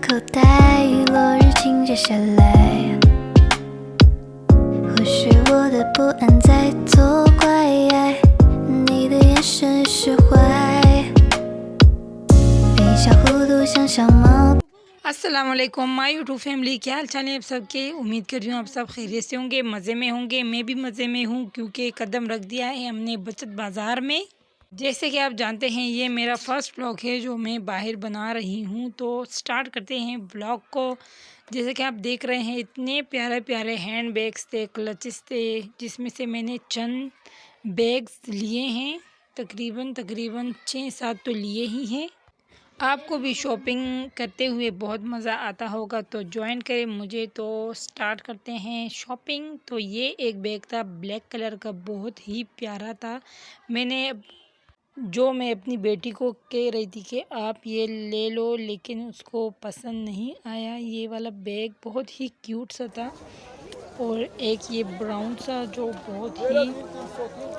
अस्सलाम वालेकुम my YouTube family, क्या हाल चाल है आप सबके। उम्मीद कर रही हूँ आप सब खैरियत से होंगे, मज़े में होंगे। मैं भी मज़े में हूँ क्योंकि कदम रख दिया है हमने बचत बाज़ार में। जैसे कि आप जानते हैं ये मेरा फ़र्स्ट व्लॉग है जो मैं बाहर बना रही हूँ, तो स्टार्ट करते हैं व्लॉग को। जैसे कि आप देख रहे हैं इतने प्यारे प्यारे हैंड बैग्स थे, क्लचेस थे, जिसमें से मैंने चंद बैग्स लिए हैं। तकरीबन 6-7 तो लिए ही हैं। आपको भी शॉपिंग करते हुए बहुत मज़ा आता होगा तो ज्वाइन करें मुझे। तो स्टार्ट करते हैं शॉपिंग। तो ये एक बैग था ब्लैक कलर का, बहुत ही प्यारा था। मैं अपनी बेटी को कह रही थी कि आप ये ले लो, लेकिन उसको पसंद नहीं आया। ये वाला बैग बहुत ही क्यूट सा था। और एक ये ब्राउन सा जो बहुत ही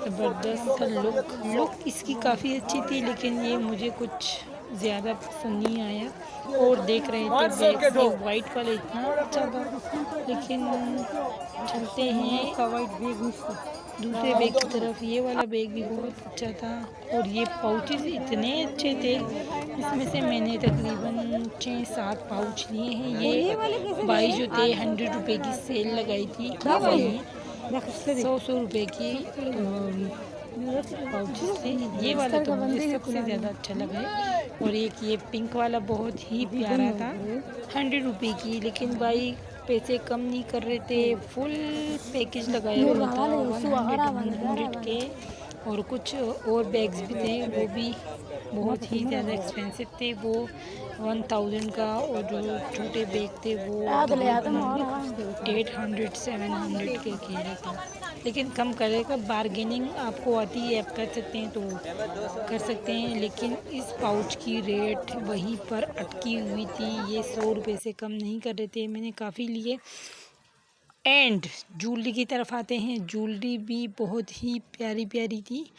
ज़बरदस्त सा लुक इसकी काफ़ी अच्छी थी, लेकिन ये मुझे कुछ ज़्यादा पसंद नहीं आया। और देख रहे थे बैग से वाइट वाला इतना अच्छा था, लेकिन चलते हैं दूसरे बैग की तरफ। ये वाला बैग भी बहुत अच्छा था और ये पाउचेस इतने अच्छे थे। इसमें से मैंने तकरीबन 6-7 पाउच लिए हैं। ये बाई जो थे 100 रुपये की सेल लगाई थी, वही 100 रुपये की पाउचेस थे। ये वाला तो मुझे सबसे ज़्यादा अच्छा लगा है। और एक ये पिंक वाला बहुत ही प्यारा था, 100 रुपये की, लेकिन भाई पैसे कम नहीं कर रहे थे। फुल पैकेज लगाया हुआ था 100 के। और कुछ और बैग्स भी थे, वो भी बहुत ही ज़्यादा एक्सपेंसिव थे। वो 1000 का, और जो छोटे बैग थे वो 800-700 के कह रहे थे। लेकिन कम करेगा, बारगेनिंग आपको आती है, आप कर सकते हैं तो कर सकते हैं। लेकिन इस पाउच की रेट वहीं पर अटकी हुई थी, ये 100 रुपये से कम नहीं कर रहे थे। मैंने काफ़ी लिए। एंड ज्वेलरी की तरफ आते हैं। ज्वेलरी भी बहुत ही प्यारी प्यारी थी।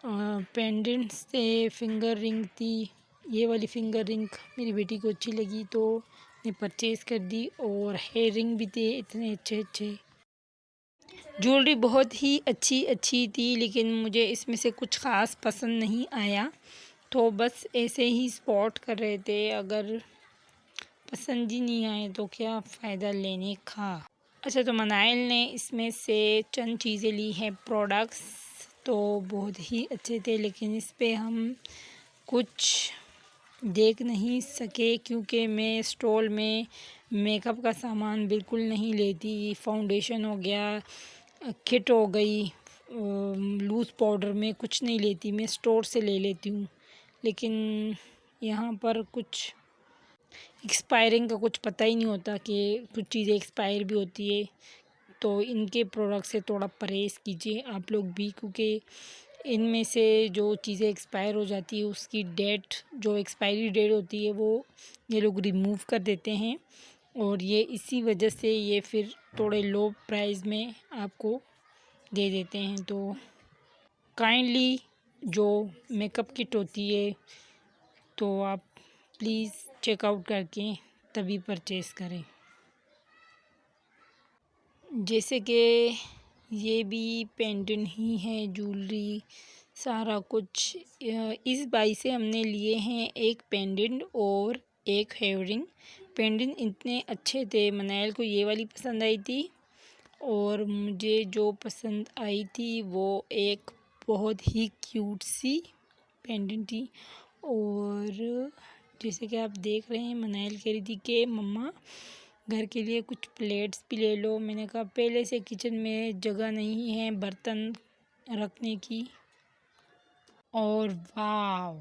पेंडेंट्स थे, फिंगर रिंग थी। ये वाली फिंगर रिंग मेरी बेटी को अच्छी लगी तो ने परचेज़ कर दी। और हेयर रिंग भी थे इतने अच्छे अच्छे। ज्वेलरी बहुत ही अच्छी थी, लेकिन मुझे इसमें से कुछ ख़ास पसंद नहीं आया, तो बस ऐसे ही स्पॉट कर रहे थे। अगर पसंद ही नहीं आए तो क्या फ़ायदा लेने का। अच्छा, तो मनाइल ने इसमें से चंद चीज़ें ली हैं प्रोडक्ट्स, तो बहुत ही अच्छे थे, लेकिन इस पे हम कुछ देख नहीं सके क्योंकि मैं स्टॉल में मेकअप का सामान बिल्कुल नहीं लेती। फाउंडेशन हो गया, किट हो गई, लूज़ पाउडर में कुछ नहीं लेती, मैं स्टोर से ले लेती हूँ। लेकिन यहाँ पर कुछ एक्सपायरिंग का कुछ पता ही नहीं होता कि कुछ चीज़ें एक्सपायर भी होती है, तो इनके प्रोडक्ट से थोड़ा परहेज़ कीजिए आप लोग भी, क्योंकि इनमें से जो चीज़ें एक्सपायर हो जाती है उसकी डेट, जो एक्सपायरी डेट होती है, वो ये लोग रिमूव कर देते हैं। और ये इसी वजह से ये फिर थोड़े लो प्राइस में आपको दे देते हैं। तो काइंडली जो मेकअप किट होती है तो आप प्लीज़ चेकआउट करके तभी परचेज़ करें। जैसे कि ये भी पेंडेंट ही है, ज्वेलरी सारा कुछ। इस बाई से हमने लिए हैं एक पेंडेंट और एक हेयर रिंग। पेंडेंट इतने अच्छे थे, मनाइल को ये वाली पसंद आई थी, और मुझे जो पसंद आई थी वो एक बहुत ही क्यूट सी पेंडेंट थी। और जैसे कि आप देख रहे हैं, मनाइल कह रही थी कि मम्मा घर के लिए कुछ प्लेट्स भी ले लो। मैंने कहा पहले से किचन में जगह नहीं है बर्तन रखने की। और वाह,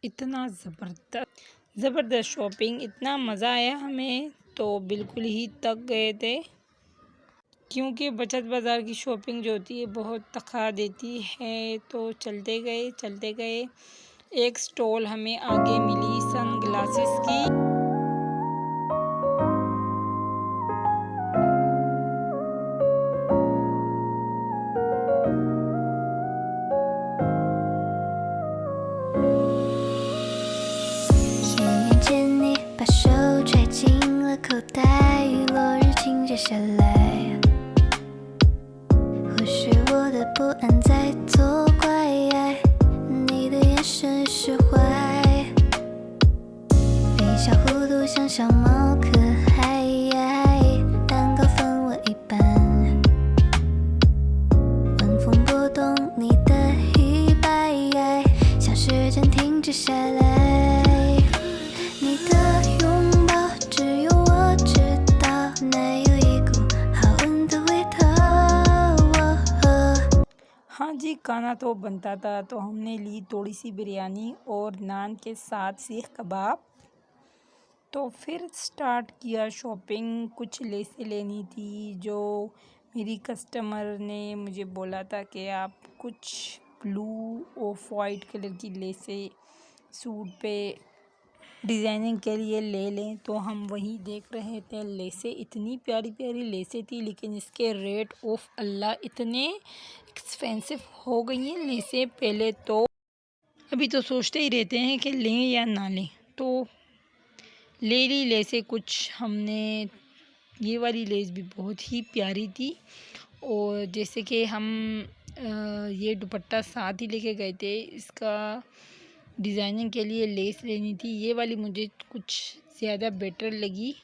इतना ज़बरदस्त शॉपिंग, इतना मज़ा आया हमें, तो बिल्कुल ही थक गए थे, क्योंकि बचत बाज़ार की शॉपिंग जो होती है बहुत थका देती है। तो चलते गए एक स्टॉल हमें आगे मिली सन ग्लासेस की।眼见你把手揣下来，或许我的不安在作怪，你的眼神释怀，微笑弧度像小猫可爱，蛋糕分我一半，晚风拨动你的衣摆，像时间停止下来，你的拥抱只有我知道，那有一股好闻的味道。हाँ जी, खाना तो बनता था, तो हमने ली थोड़ी सी बिरयानी और नान के साथ सीख कबाब। तो फिर स्टार्ट किया शॉपिंग। कुछ लेसें लेनी थी जो मेरी कस्टमर ने मुझे बोला था कि आप कुछ ब्लू ऑफ वाइट कलर की लेसें सूट पे डिज़ाइनिंग के लिए ले लें। तो हम वही देख रहे थे लेसें, इतनी प्यारी प्यारी लेसें थी, लेकिन इसके रेट ऑफ अल्लाह इतने एक्सपेंसिव हो गई हैं लेसें। पहले तो अभी तो सोचते ही रहते हैं कि लें या ना लें, तो ले ली लेसें कुछ हमने। ये वाली लेस भी बहुत ही प्यारी थी, और जैसे कि हम ये दुपट्टा साथ ही लेके गए थे, इसका डिज़ाइनिंग के लिए लेस लेनी थी। ये वाली मुझे कुछ ज़्यादा बेटर लगी,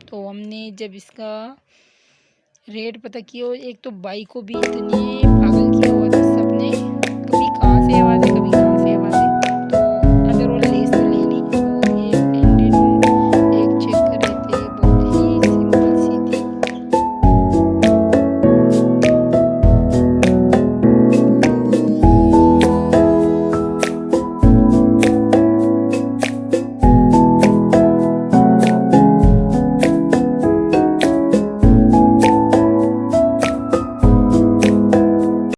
तो हमने जब इसका रेट पता किया, और एक तो बाई को भी इतने पागल किया हुआ था सबने